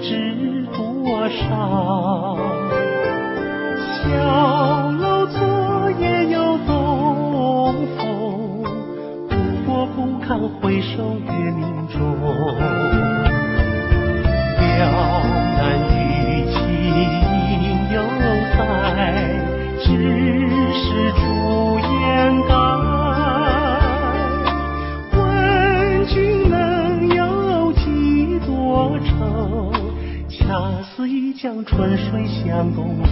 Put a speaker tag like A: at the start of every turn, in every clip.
A: 知多少？小楼昨夜有东风，不过不堪回首月明中。两难与情犹在，只是朱颜改。问君能有几多愁？恰似一江春水向东流。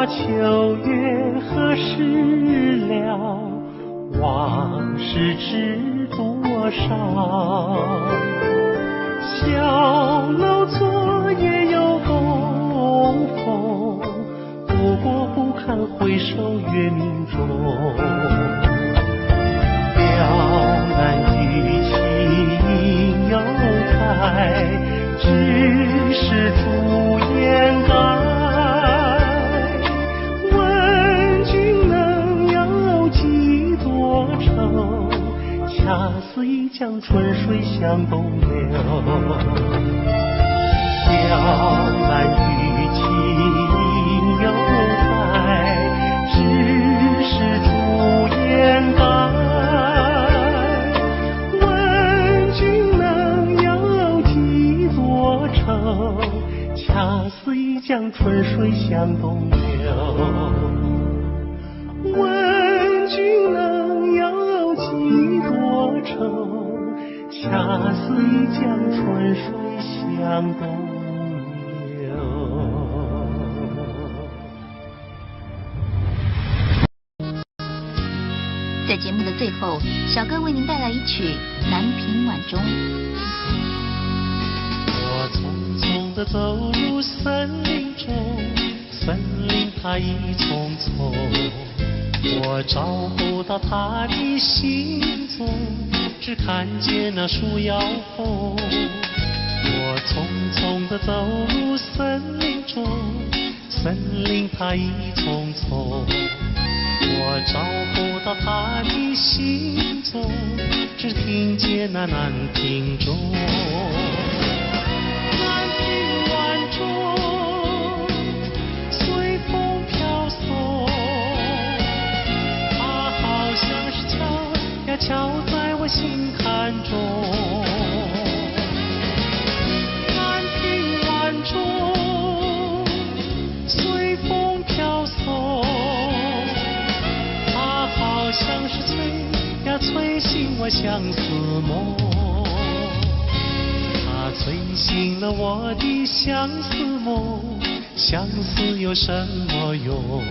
A: 秋月何时了？往事知多少？小楼昨夜有东风，不过不堪回首月明中。两难与情犹在，只是朱颜改。恰似一江春水向东流。两难与情犹在，只是朱颜改。问君能有几多愁？恰似一江春水向东流。问君能有几多愁？恰似一江春水向东流。
B: 在节目的最后，小哥为您带来一曲《南屏晚钟》。
A: 我匆匆地走入森林中，森林它一丛丛，我找不到他的行踪，只看见那树摇红。我匆匆地走入森林中，森林它一丛丛，我找不到他的行踪，只听见那南屏钟。南屏晚钟随风飘送，敲在我心坎中。南屏晚钟随风飘送，它好像是催醒我相思梦。它催醒了我的相思梦，相思有什么用？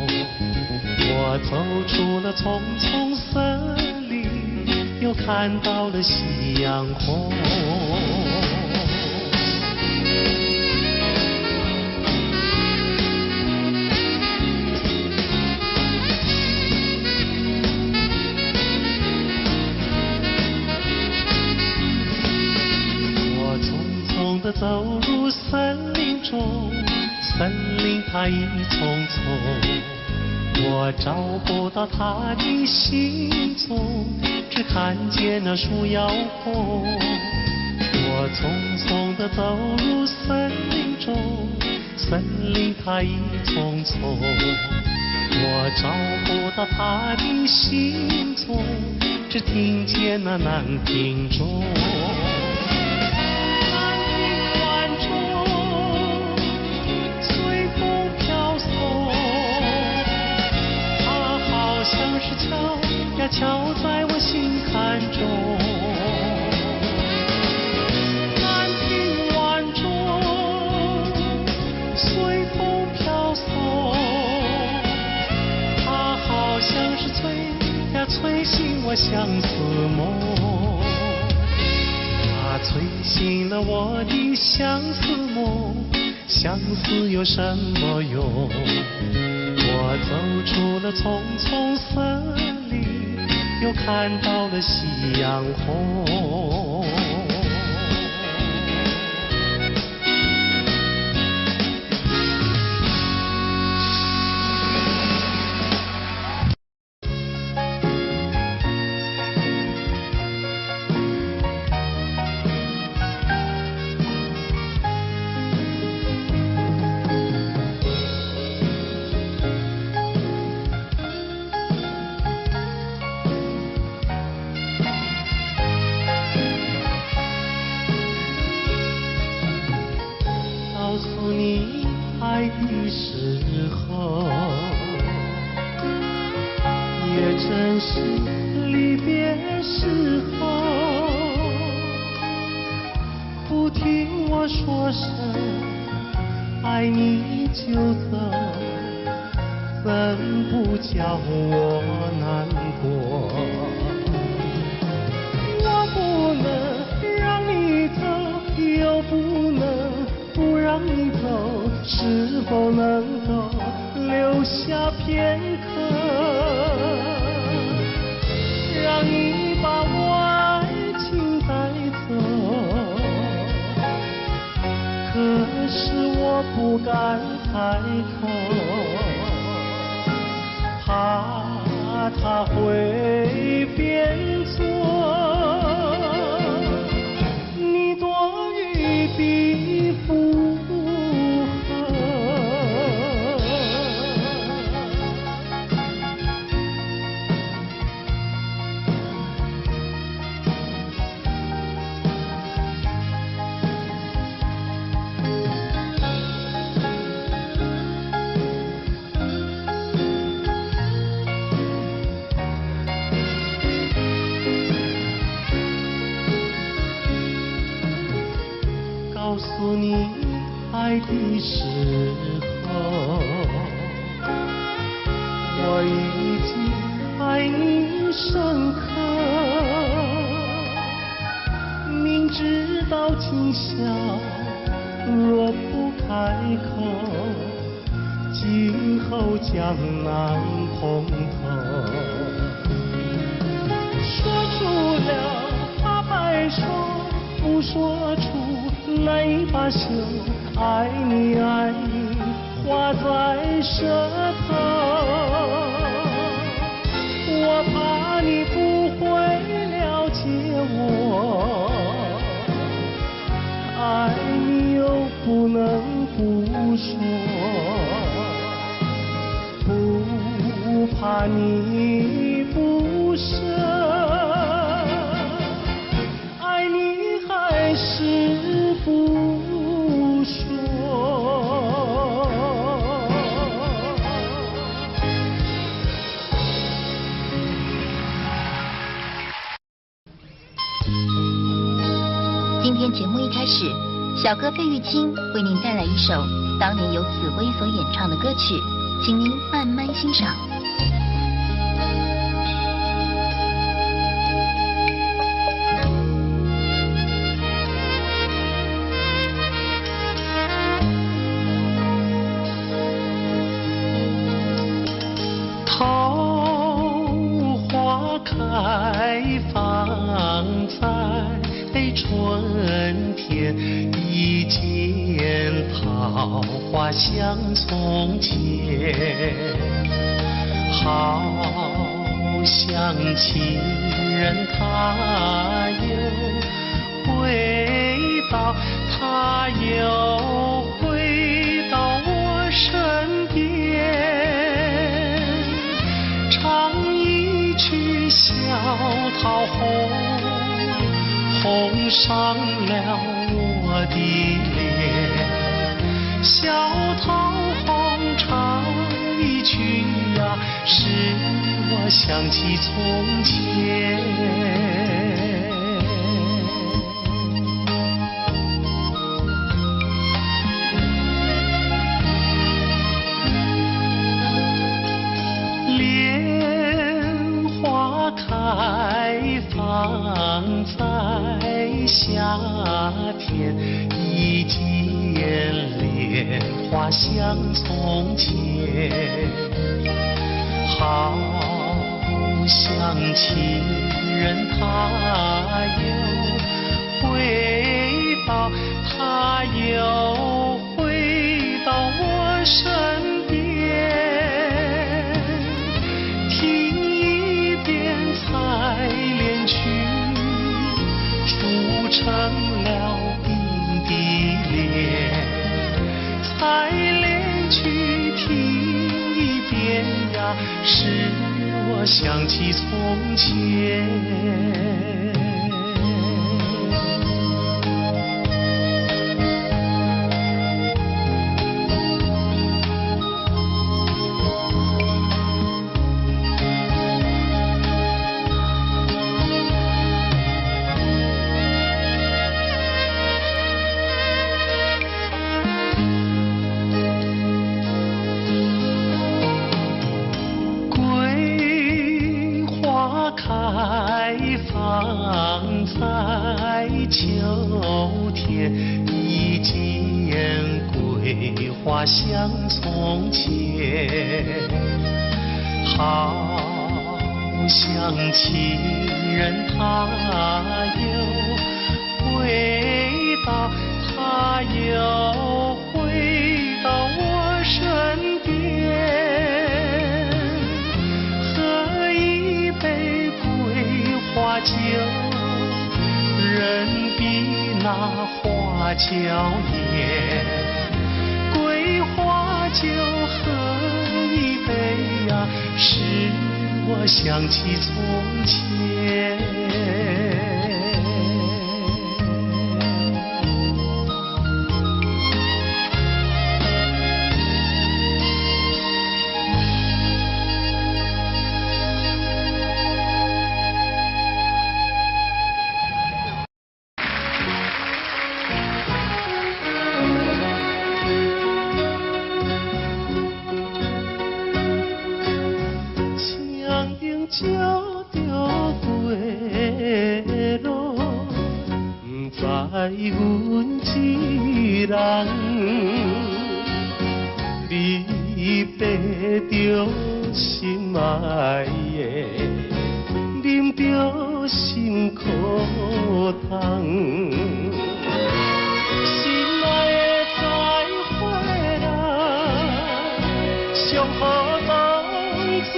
A: 我走出了丛丛森林，又看到了夕阳红。我匆匆地走入森林中，森林它一丛丛，我找不到它的行踪，只看见那树摇红。我匆匆地走入森林中，森林它一丛丛，我找不到它的行踪，只听见那南屏钟。南屏晚钟随风飘送，它好像是敲在我心坎中。南屏晚钟随风飘送，它好像是催醒我相思梦。它催醒了我的相思梦，相思有什么用？我走出了丛丛森林，又看到了夕阳红。告诉你爱的时候，也正是离别时候。不听我说声爱你就走，怎不叫我难过？我不能让你走，又不能不让你走，是否能够留下片刻，让你把我爱情带走？可是我不敢开口，怕它会变作你多余的负荷。告诉你爱的时候，我已经爱你深刻。明知道今宵若不开口，今后将难碰头。说出了怕白说，不说出难以罢休，爱你爱你画在舌头，我怕你不会了解我，爱你又不能不说，不怕你不舍，爱你还是不说。
B: 今天节目一开始，小哥费玉清为您带来一首当年由紫薇所演唱的歌曲，请您慢慢欣赏。
A: 桃花开放在春天，一见桃花像从前，好像情人他又回到，他又回到我身边，唱一曲小桃红，红上了我的脸，小桃红唱一曲呀，使我想起从前。莲花开放在夏天，一见莲花像从前，想情人他又回到，他又回到我身边，听一遍采莲曲，筑成了鬓的莲。采莲曲听一遍呀，使我想起从前。开放在秋天，一见桂花像从前，好像情人他又回到，他又回到我身边，喝一杯花酒，人比那花娇艳。桂花酒喝一杯呀，使我想起从前。照着街路，不知阮一人，你爬着心爱的，啉着心苦汤。心爱的再会啦，上好当作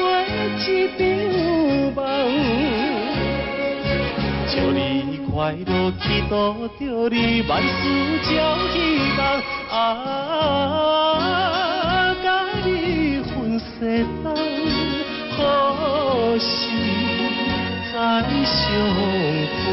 A: 一场梦。祝你快乐，祈祷着你万事照希望。甲你分世东，何时再相会？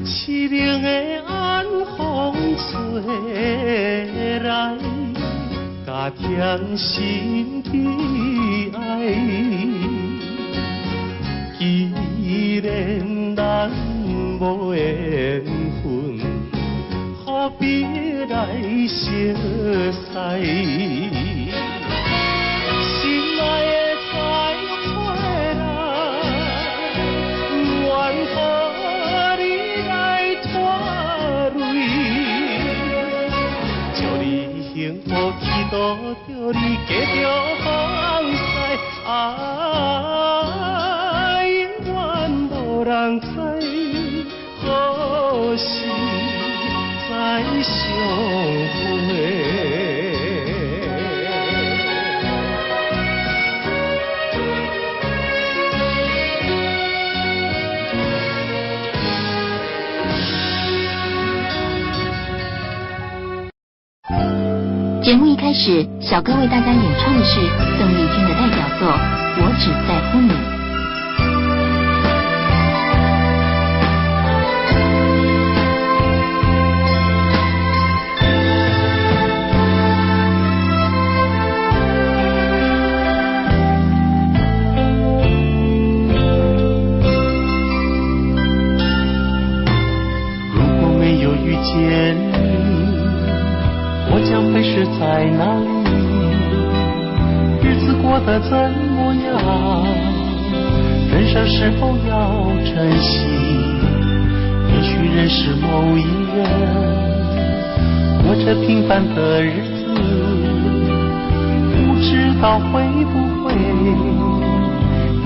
A: 凄凉的晚风吹来，加添心悲哀。既然咱无缘分，何必来相识？心爱的再会啦，愿和你来拖累，祝你幸福，祈祷着你继续好势。永远无人知，何时再相会？
B: 节目一开始，小哥为大家演唱的是邓丽君的代表作《我只在乎你》。
A: 在哪里？日子过得怎么样？人生是否要珍惜？也许认识某一人，过着平凡的日子，不知道会不会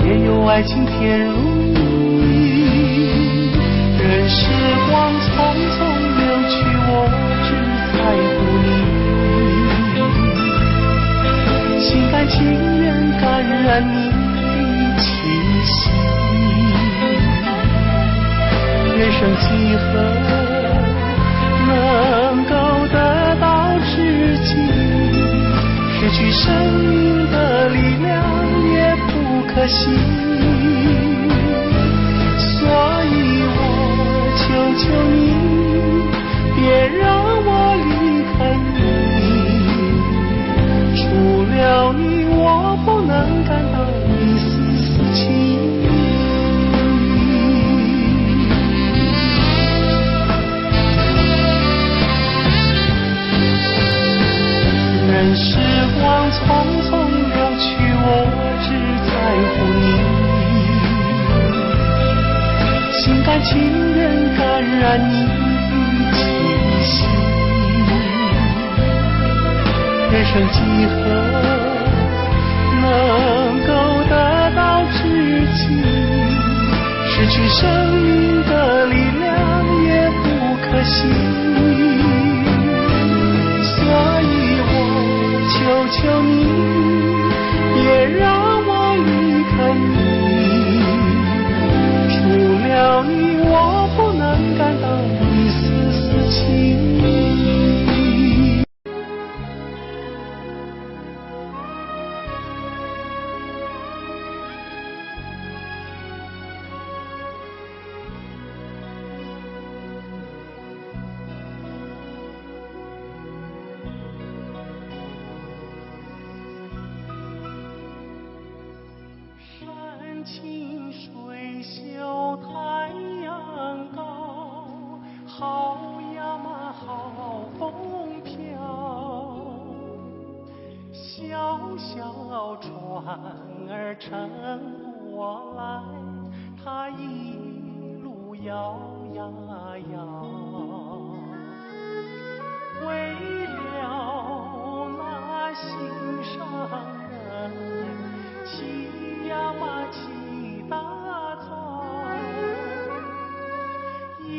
A: 也有爱情甜如蜜。任时光匆匆流去，我只在乎你，心甘情愿感染你的气息。人生几何能够得到知己？失去生命的力量也不可惜。所以我求求你，别让我离开你。除了你，我不能感到一丝丝情意。任时光匆匆流去，我只在乎你，心甘情愿感染你的气息。人生几何能够得到知己？失去生命的力量也不可惜。所以我求求你，别让我离开你。除了你，我不能感到一丝丝情意。山清水秀太阳高，好呀嘛好风飘。小小船儿乘过来，它一路摇呀摇。为了那心上人，骑呀嘛骑大草，也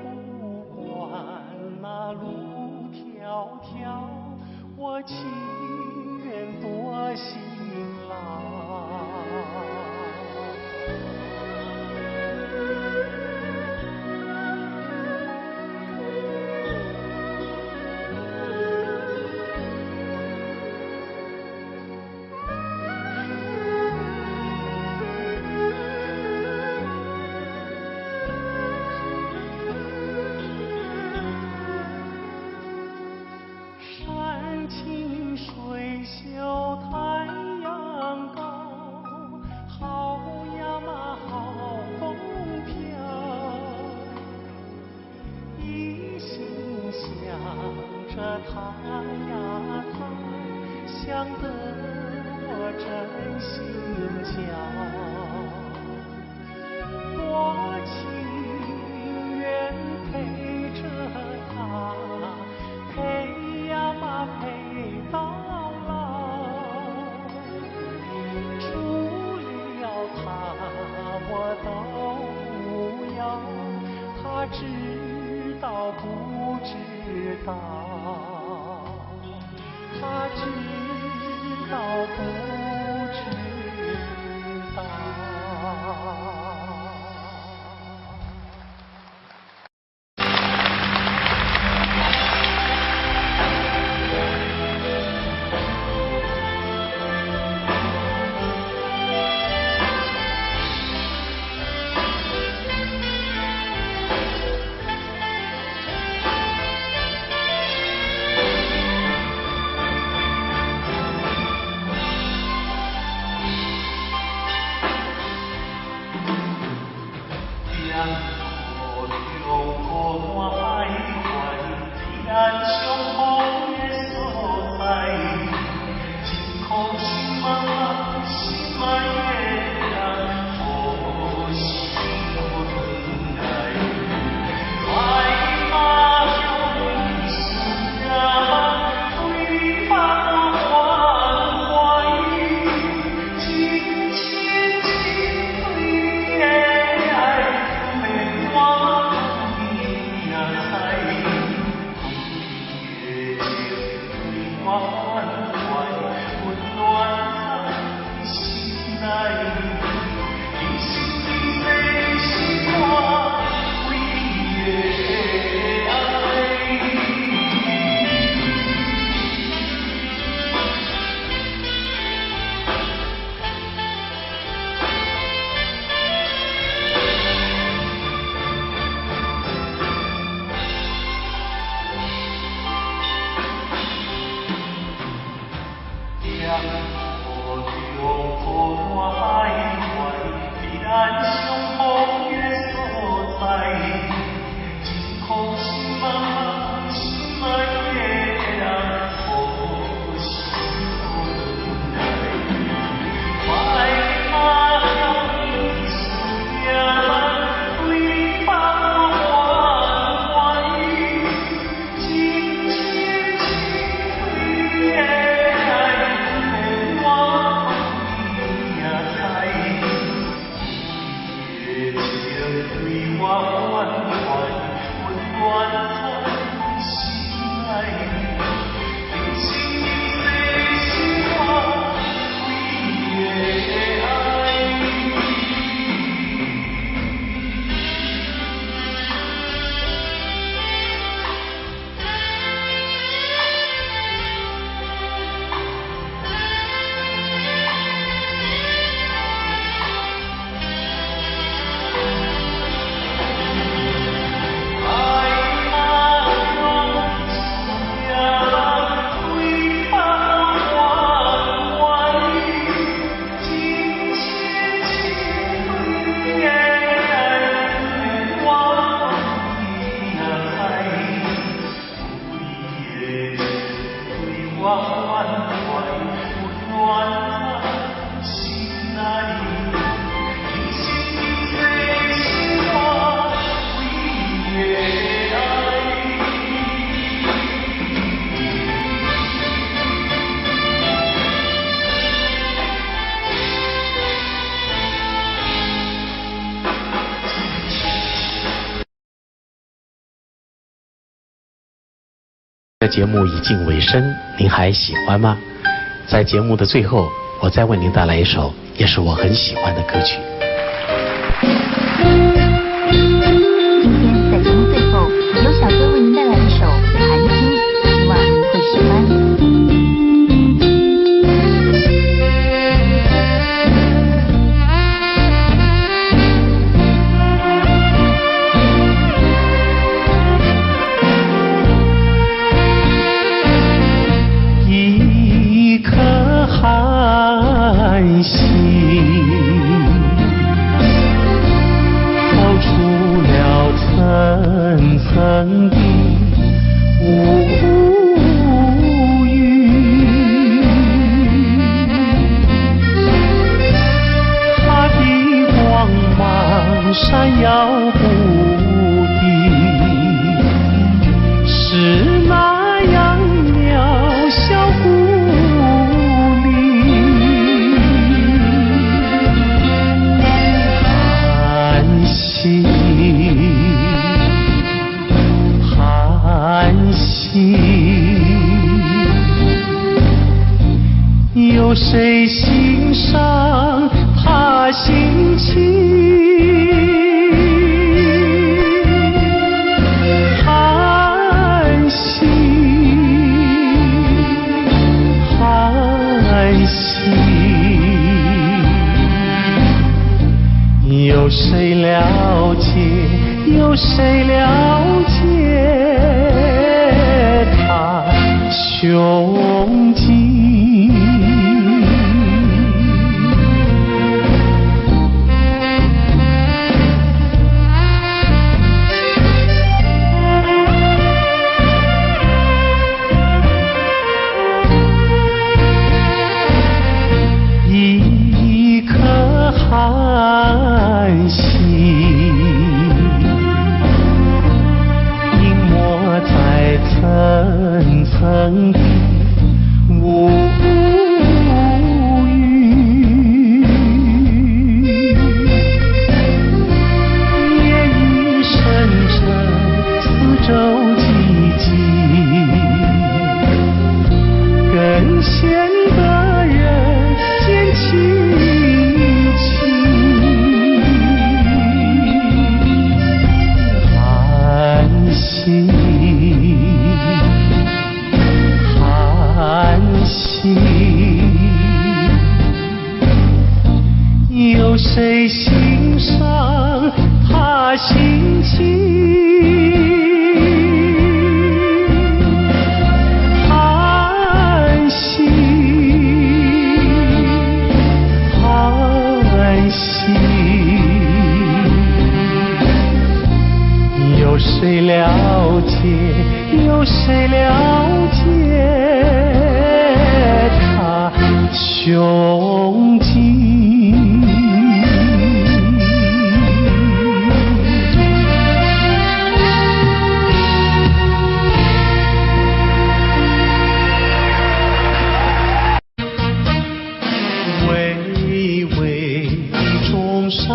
A: 不管那路迢迢，我情愿多辛劳。山清水秀太阳高，好呀嘛好风飘。一心想着他呀他，想得我真心焦。我情愿陪着他，陪呀嘛陪到老。除了他我都不要，他知道不知道？他知道不知道？我徘徊，既然胸口也所在。节目已近尾声，您还喜欢吗？在节目的最后，我再为您带来一首也是我很喜欢的歌曲。
B: 今天在节目最后，由小哥为您带来一首《寒经》，希望您会喜欢。
A: 寒心透出了层层的乌云，它的光芒闪耀不定，是那样渺小孤寒心，有谁欣赏他心情？寒心，寒心，有谁了解？有谁了解他胸襟？一颗寒心在层层的乌云，夜雨深沉，四周寂静，更显得人间凄清。寒心，寒心，有谁欣赏他心情？寒心，寒心。谁了解？有谁了解他胸襟？巍巍的中山，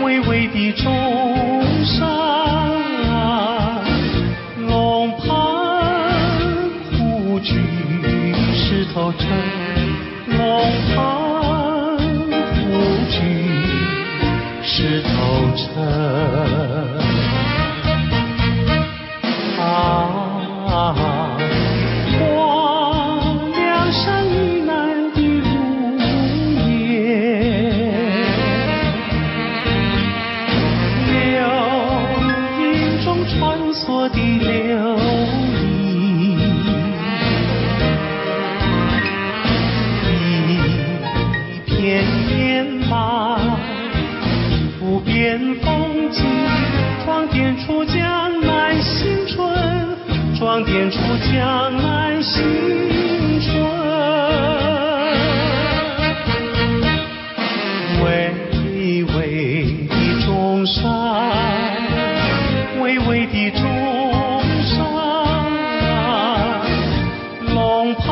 A: 巍巍的中山，龙盘虎踞石头城，龙盘虎踞石头城。梁山以南的如烟，流萤中穿梭的流萤，一片烟白，不变风景，装点出江南新春，装点出江南新春。巍巍的中山，巍巍的中山，龙盘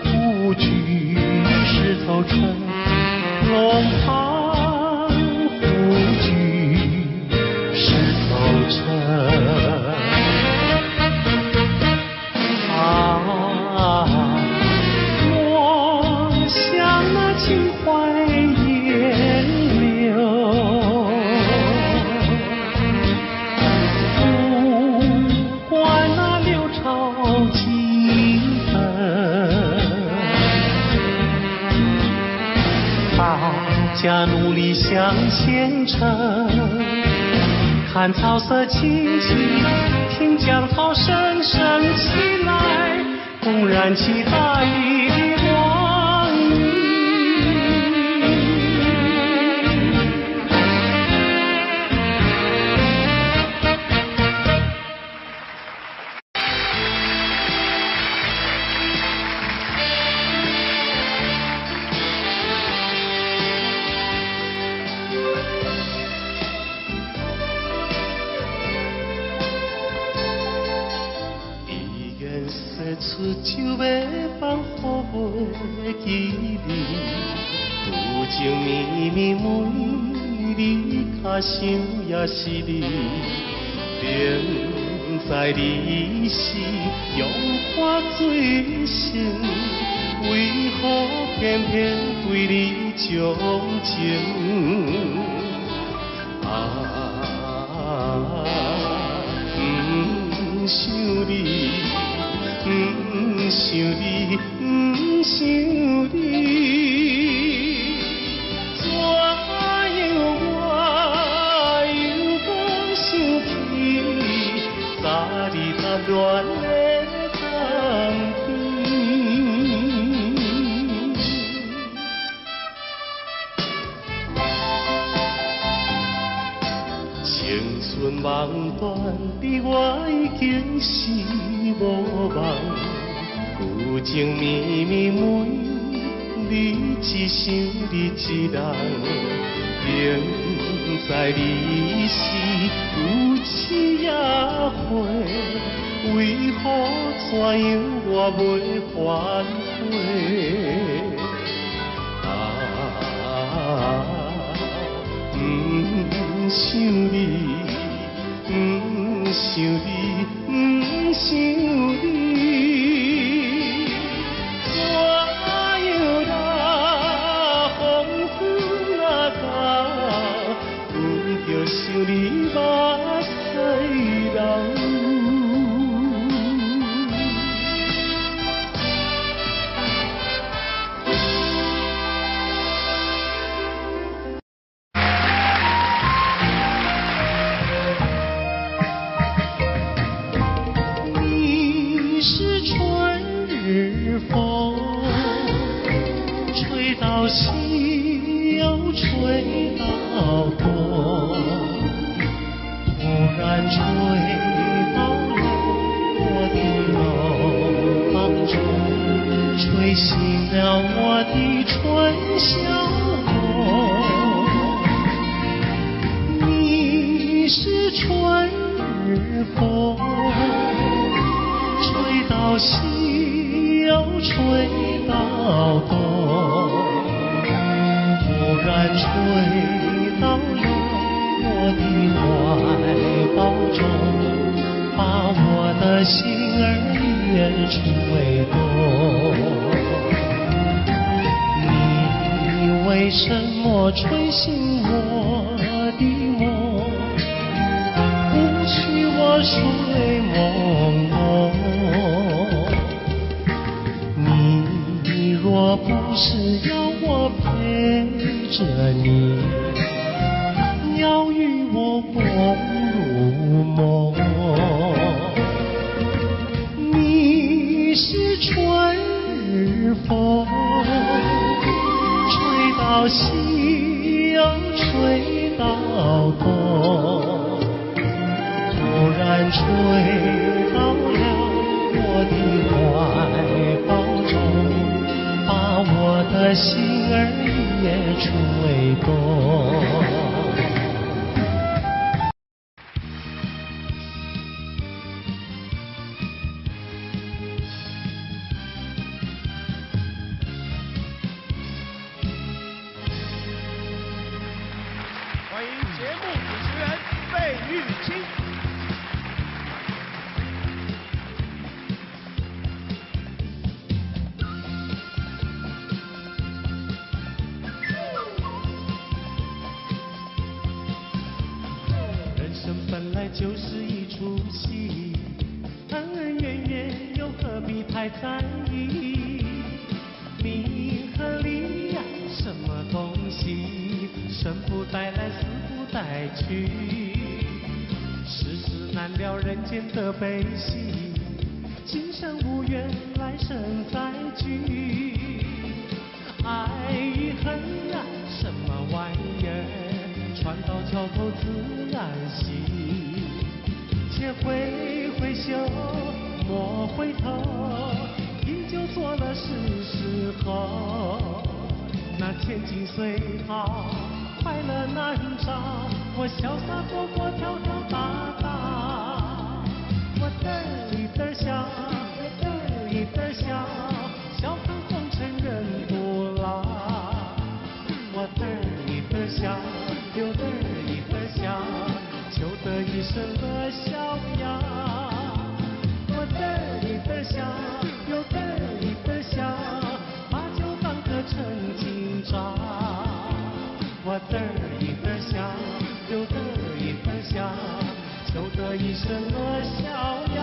A: 虎踞石头城，龙盘虎踞石头城。我像那秦淮烟柳，不管那六朝金粉，大家努力向前程，看草色青青，听江涛声声起来，公燃起大义的光明。出酒要放好袂记你，有情绵绵每日较想也是你，明知你是用我最深，为何偏偏对你钟情？不想你。不想你，不想你，怎样我又搁想起昨日谈恋的当天？青春梦断的我已经是无望，有情绵绵每日只想你一人，明知你是有痴也会，为何怎样我袂反悔？不想你，不想你，不想你。想你目屎流。你是春日风，吹到西又吹到东。然吹到了我的脑当中，吹醒了我的春晓梦。你是春日风，吹到西又吹到东，突然吹到了我的怀抱中，把我的心儿也吹动。你为什么吹醒我的梦，不许我睡朦胧？你若不是要我陪着你，要与我共入梦。你是春日风，吹到西又吹到东，突然吹到了我的怀抱中，把我的心儿也吹动。
C: 欢迎节目主持人费玉清。
A: 人生本来就是一出戏，恩恩怨怨又何必太在意？名和利呀，什么东西？生不带来，死不带去。世事难料，人间的悲喜，今生无缘，来生再聚。爱与恨呀，什么玩意儿？船到桥头自然行。且挥挥袖，莫回头，饮酒作乐是时候。那千金随好，快乐难找，我潇洒活泼，跳跳打打。我嘚儿一嘚儿笑，嘚儿一嘚儿笑，笑看红尘人不老。我嘚儿一嘚儿笑，又嘚儿一嘚儿笑，求得一生乐逍遥。我嘚儿一嘚儿笑，又嘚儿一嘚儿笑，把酒当歌成今朝。我嘚儿一嘚儿笑，又嘚儿一嘚儿笑，求得一生乐逍遥。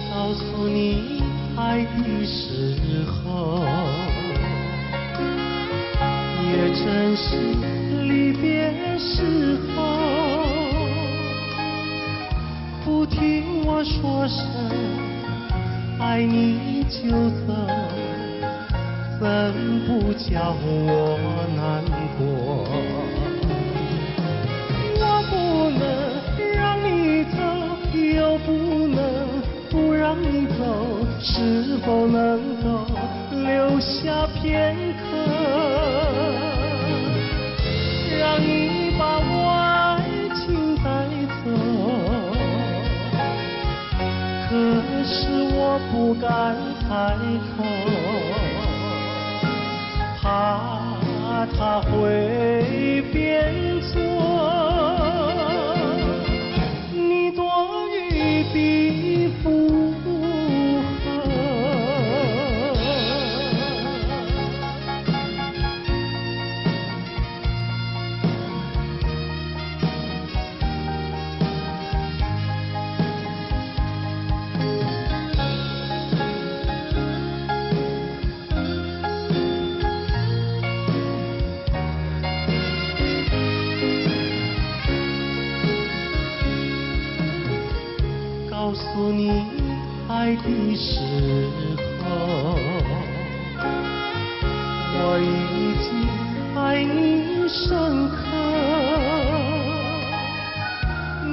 A: 告诉你爱的时候，也正是离别时候。不听我说声爱你就走，怎不叫我难过？我不能让你走，又不能不让你走，是否能够留下片刻，让你把我爱情带走？可是我不敢开口，怕他会变作你多余的负荷。爱的时候，我已经爱你深刻。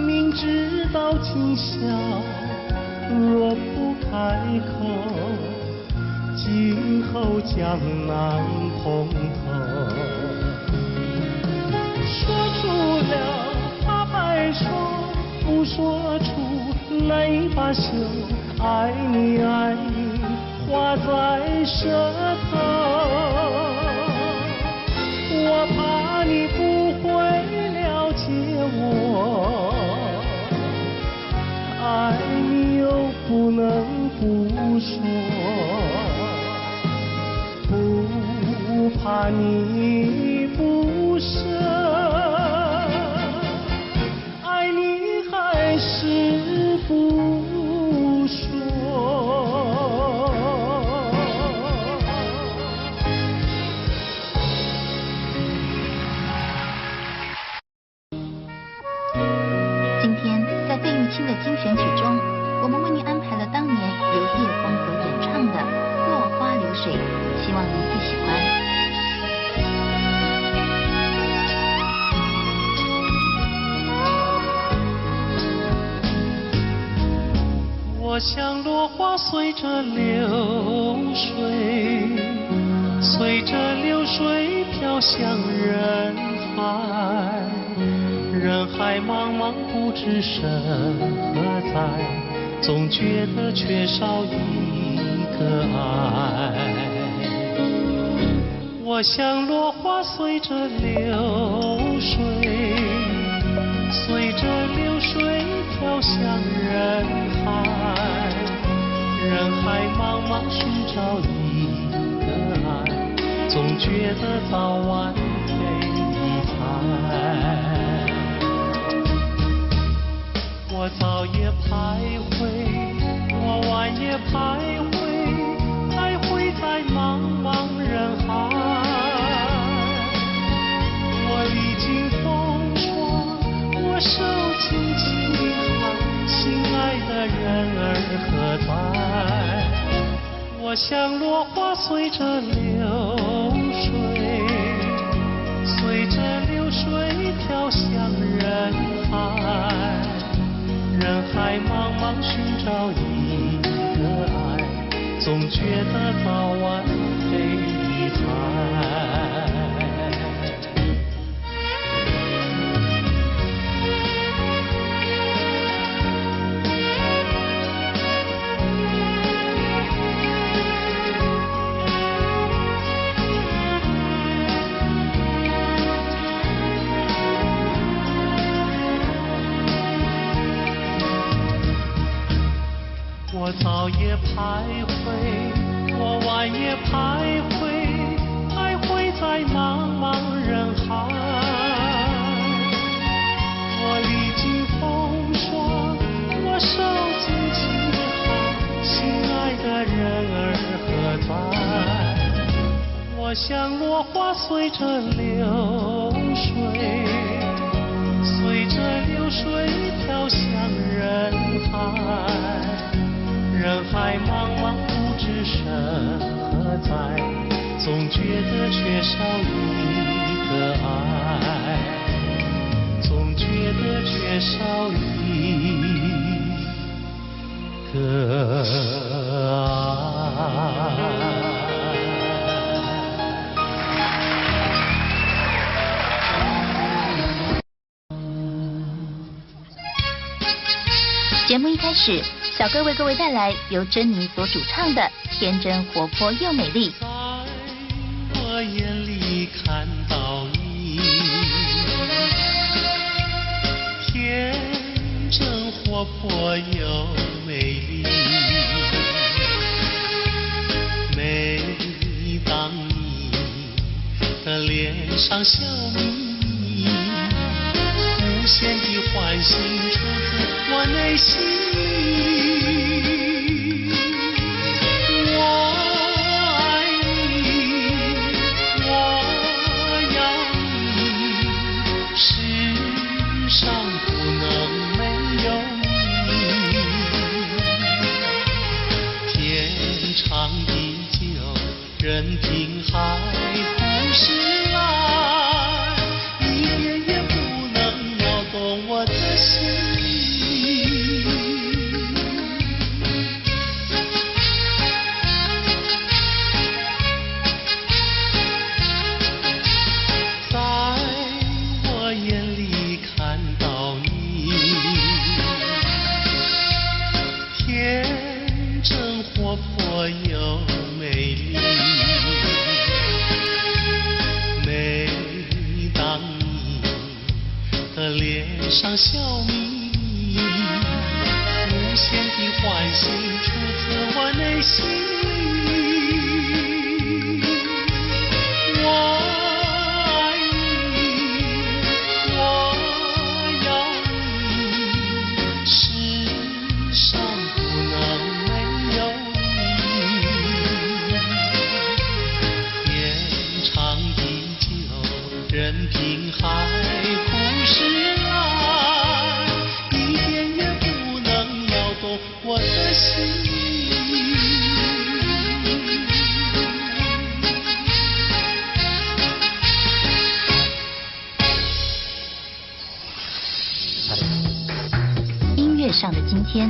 A: 明知道今宵若不开口，今后将难碰头。说出了怕白说，不说出泪罢休。爱你爱你，话在舌头。我怕你不会了解我，爱你又不能不说，不怕你不舍，爱你还是不说。
B: 今天在费玉清的精选曲中，我们为您安排了当年由叶枫所演唱的《落花流水》，希望您会喜欢。
A: 我像落花随着流水，随着流水飘向人海。人海茫茫不知身何在，总觉得缺少一个爱。我像落花随着流水，随着流水飘向人海。人海茫茫寻找一个爱，总觉得早晚非一猜。我早也徘徊，我晚也徘徊，徘徊在茫茫人海。我历经风霜，我受尽凄寒，心爱的人儿何在？我像落花随着流水，随着流水飘向人海。人海茫茫寻找一个爱，总觉得早晚非一猜。我早也徘徊，我晚也徘徊，徘徊在茫茫人海。我历经风霜，我受尽凄寒，心爱的人儿何在？我像落花随着流水，随着流水飘向人海。人海茫茫不知身何在，总觉得缺少一个爱，总觉得缺少一个爱。
B: 节目一开始，小哥为各位带来由珍妮所主唱的《天真活泼又美丽》。
A: 在我眼里看到你，天真活泼又美丽。每当你的脸上笑眯眯，无限的欢喜出自我内心里。我爱你，我要你，世上不能没有你。任凭海枯石烂，一点也不能摇动我的心。在我眼里看到你，天真活泼又美丽。每当你的脸上笑眯眯，无限的欢喜出自我内心里。我爱你，我要你，世上不能没有你。天长地久，任凭海枯石烂，一点也不能摇动我的心。
B: 音乐上的今天，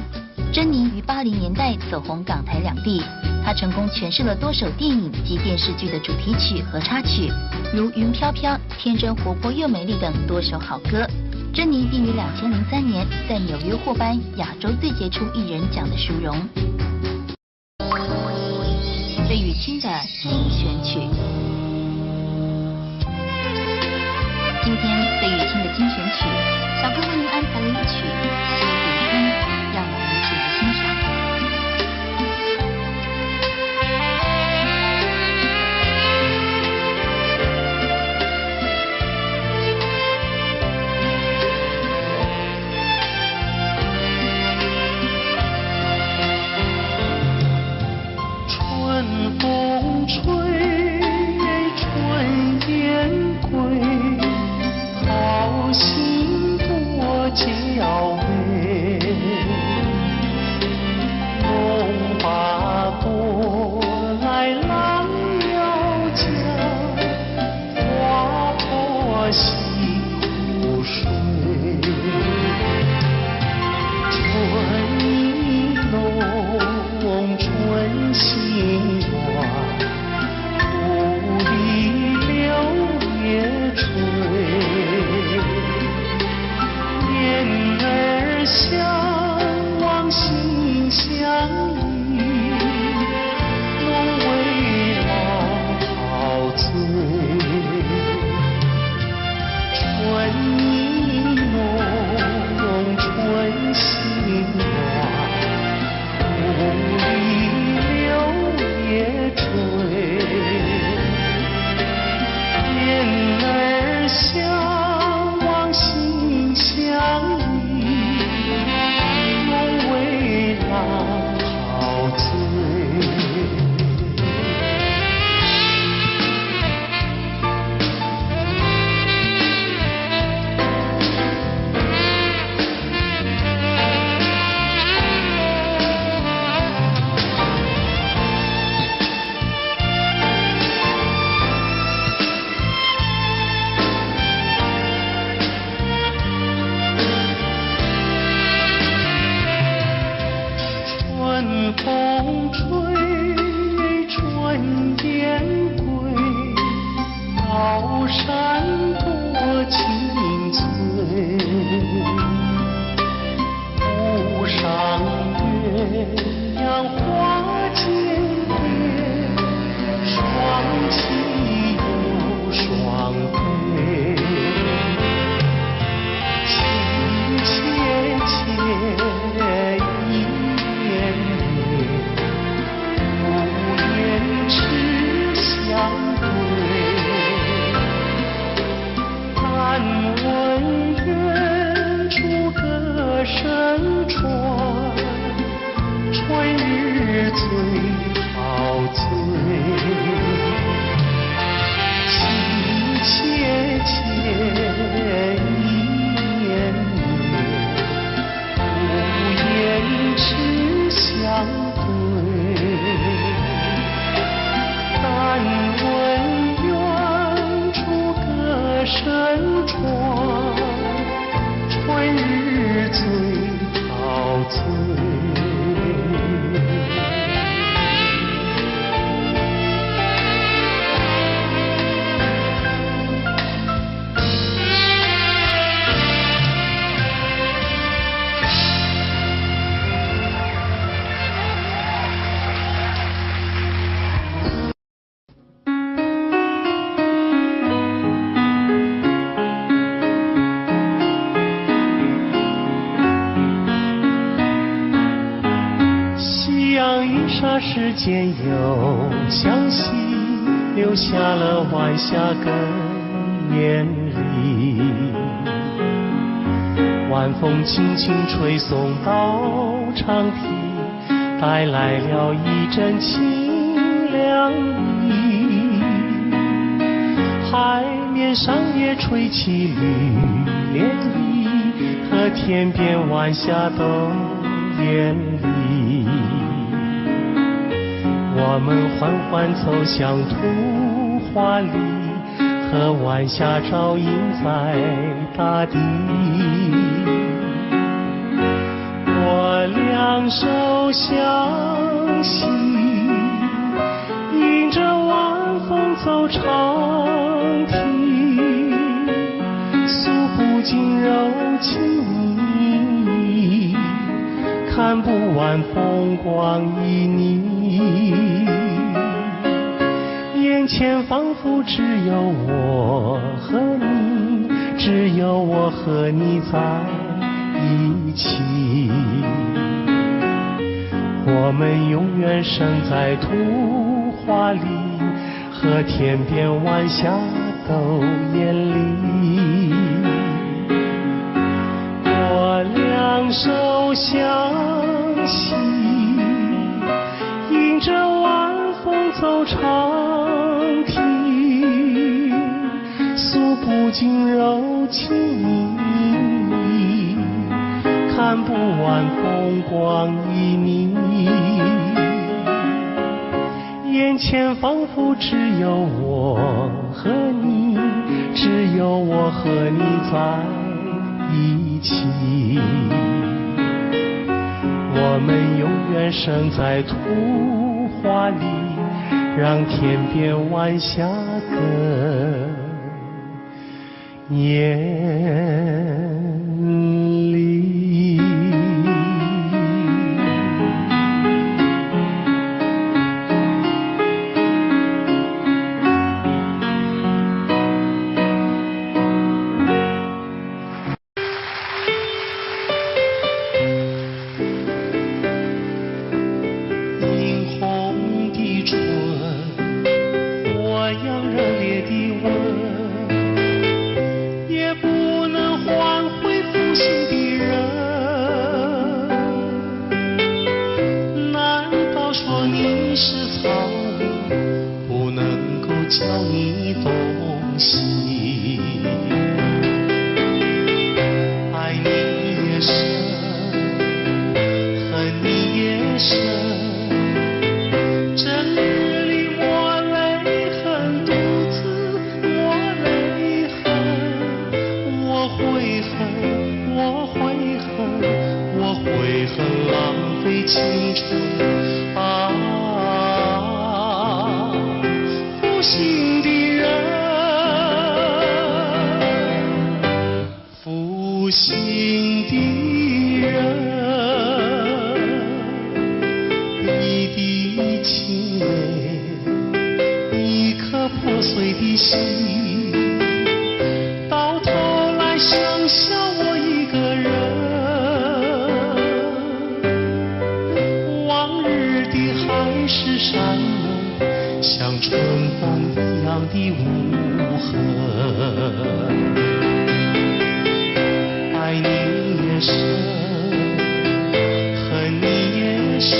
B: 珍妮于80年代走红港台两地，她成功诠释了多首电影及电视剧的主题曲和插曲，如《云飘飘》《天真活泼又美丽》等多首好歌。珍妮并于2003年在纽约获颁亚洲最杰出艺人奖的殊荣。费玉清的精选曲，今天费玉清的精选曲，小哥为您安排了一曲《西湖春》，让我们一起来欣赏。
A: 春风吹，春雁归，好心多娇媚。龙把舵来郎要将，花破西湖水。春意浓，春心暖，故里柳叶垂。燕儿相望心相依，浓为老陶醉。春意浓，春心暖，故里柳叶垂。燕儿相望心相依，浓为老陶醉。霎时间又向西，留下了晚霞更艳丽。晚风轻轻吹送到长堤，带来了一阵清凉意。海面上也吹起绿涟漪，和天边晚霞都艳丽。我们缓缓走向图画里，和晚霞照映在大地。我两手相携，迎着晚风走长堤，诉不尽柔情蜜，看不完风光旖旎。眼前仿佛只有我和你，只有我和你在一起。我们永远生在图画里，和天边晚霞都艳丽。我两手相携，迎着晚风走长堤，诉不尽柔情蜜，看不完风光旖旎。眼前仿佛只有我和你，只有我和你在一起。我们永远生在图画里，让天边晚霞更艳丽。教你东西，爱你也深，恨你也深。这日里我泪痕，独自我泪痕，我悔恨，我悔恨，我悔恨浪费青春啊！负心的人，负心的人，一滴清泪，一颗破碎的心，到头来剩下我一个人。往日的海誓山盟，像春风一样的无痕。爱你也深，恨你也深。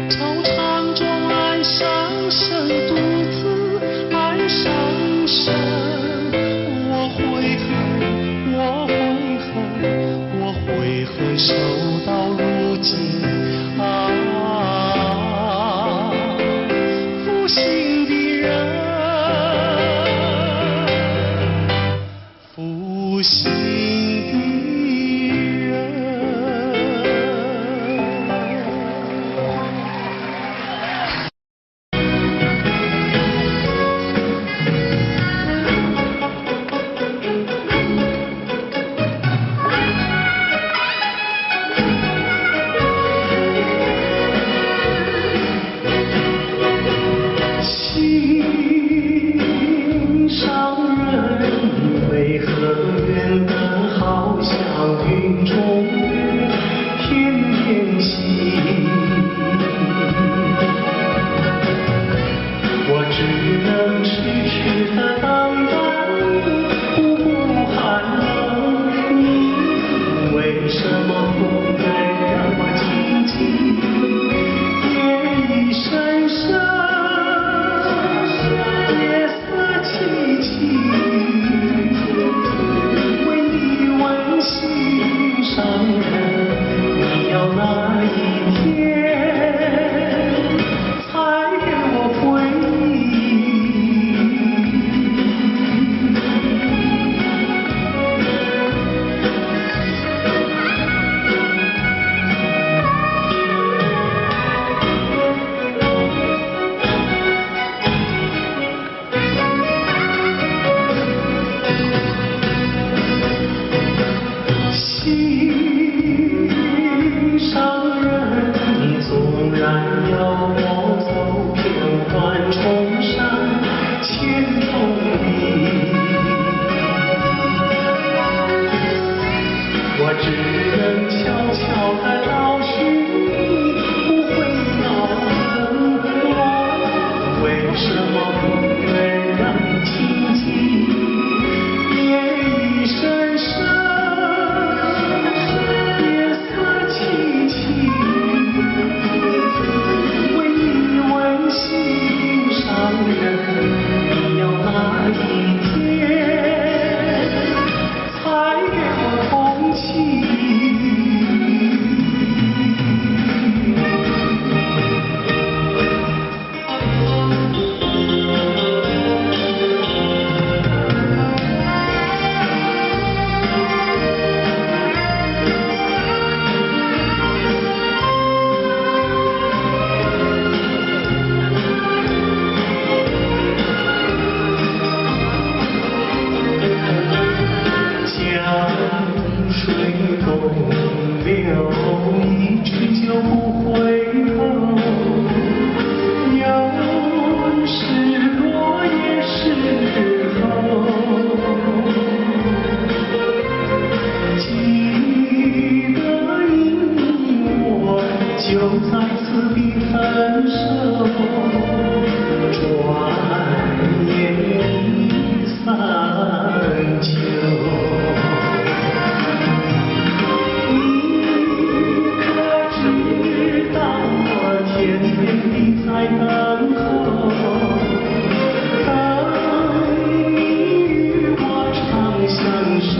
A: 惆怅中爱上深，独自爱上深。我悔恨，我悔恨，我悔恨守到如今啊！负心的人，负心的人。受。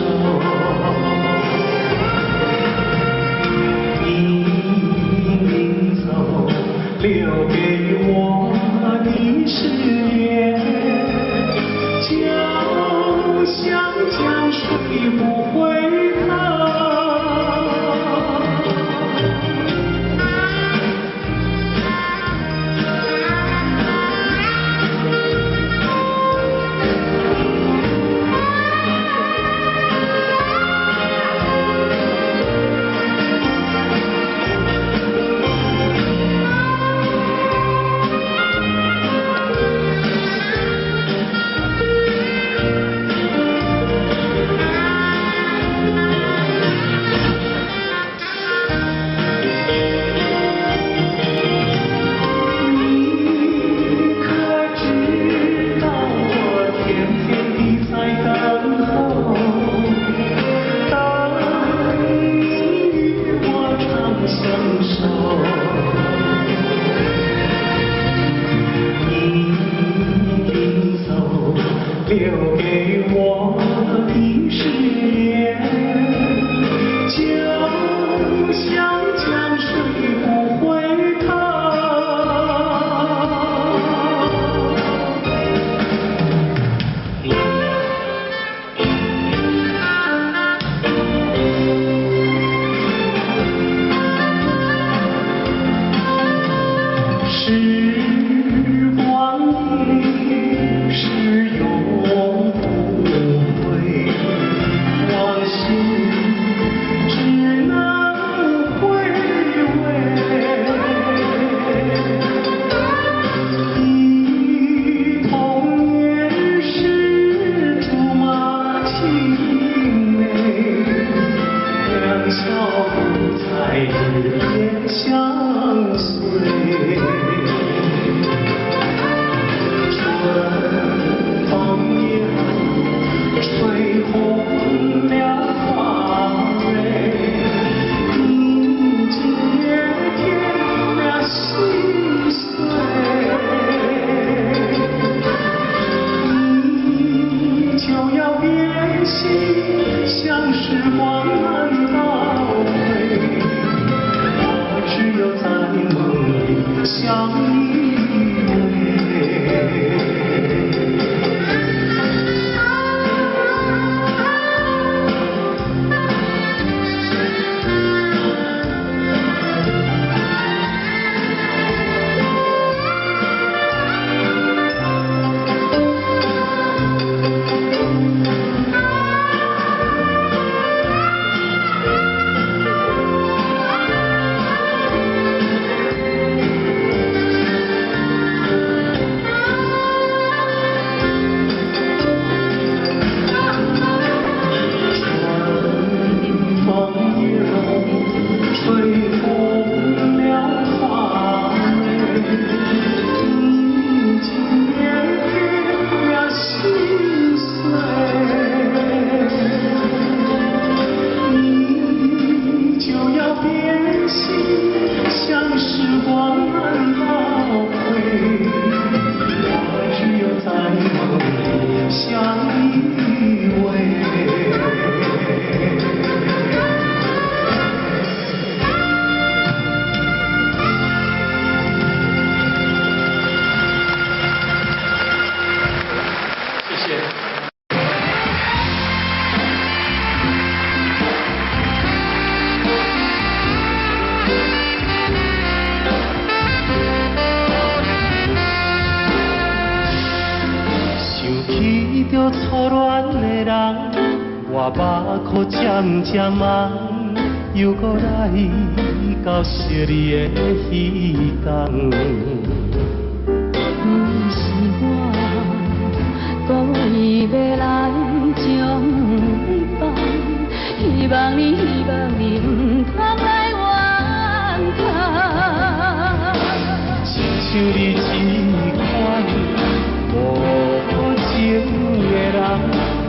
A: 你临走，留给我的誓言，就像江水不回头。留给我的誓言，就像江水不回头。时光一逝永不回，往事只能回味。忆童年时竹马青梅，两小无猜日夜相随。吹红了花蕊，你今夜添了心碎，你就要变心，像时光难倒回，我只有在梦里相依着初恋的人，我目眶渐渐红，又搁来到惜你的彼天。
D: 不是我故意要来将你放，希望你唔通来怨叹。
A: 亲像你这款无情的人，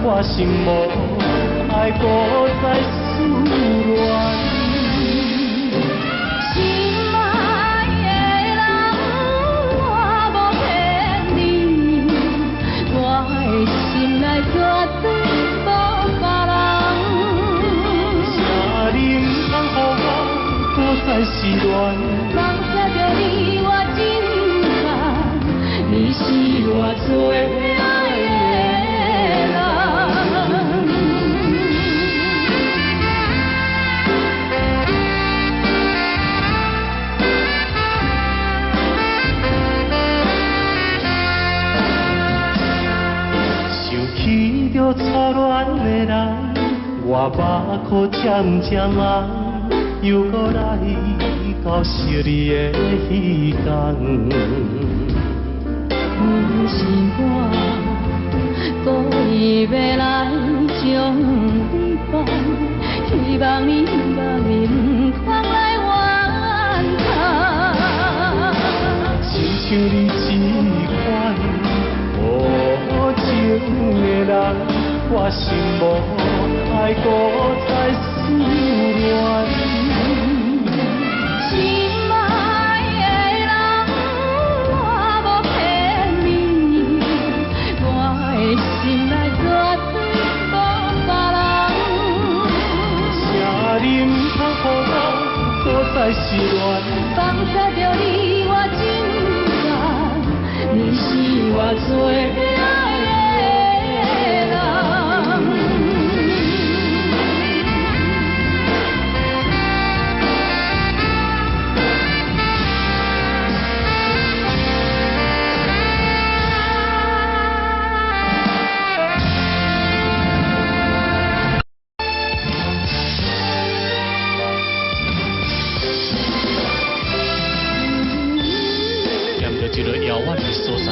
A: 我心无爱搁再思恋。
D: 心爱的人，我无骗你，我的心内绝对无别
A: 恋。
D: 放下着你我情感，你是我最爱的人。
A: 想起着初恋的人，我目眶渐渐红，又搁来到惜你的彼天。
D: 不是我故意要来将你放，希望你不通来怨叹。
A: 亲像你这款无情的人，我心无爱搁再思恋。
D: 心爱的人，我无骗你，我的心内绝对无别人。
A: 请你唔通予我搁再失恋。
D: 放下着你我情感，你是我最爱的人。
A: 念着一个遥远的所在，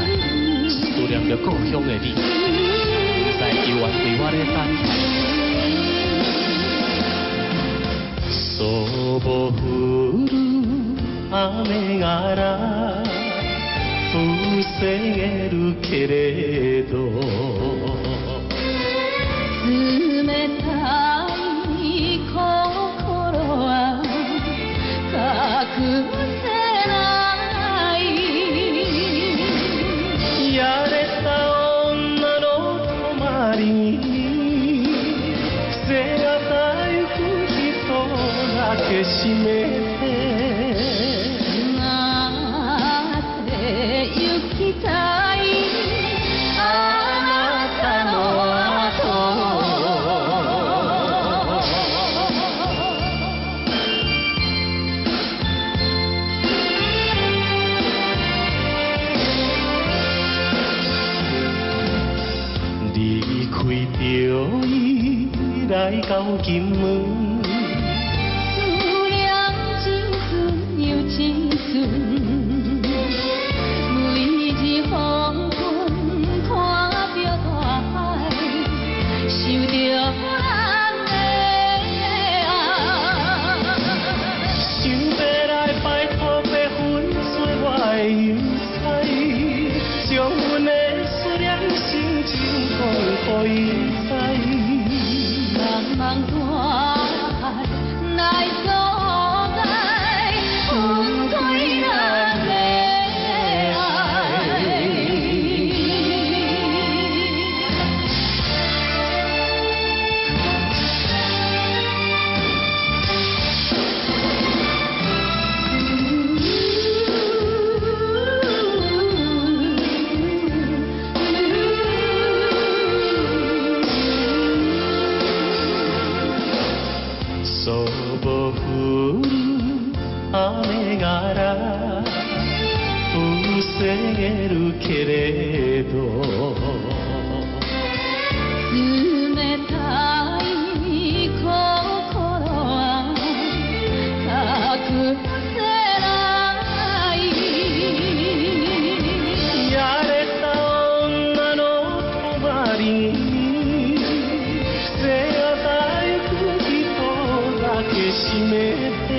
A: 思念着故乡的你，在幽暗对我咧等待。소보후루雨がら防げるけれど
D: 冷たい心は隠せない
A: やれた女の泊まりに癖がゆく人だけ閉めて
D: なって行きたいあなたの後
A: 离开着伊来到金门。
D: 思念真纯又真纯，每日黄昏看着大海，想着咱的爱。
A: 想要来摆脱白粉碎我的忧愁，将阮的思念心情讲予伊知。
D: 茫茫大海来所在，分开咱的爱。
A: そぼ降る雨がら防げるけれど
D: 冷たい心は隠せない
A: やれた女の泊まりに癖がゆく人だけ閉めて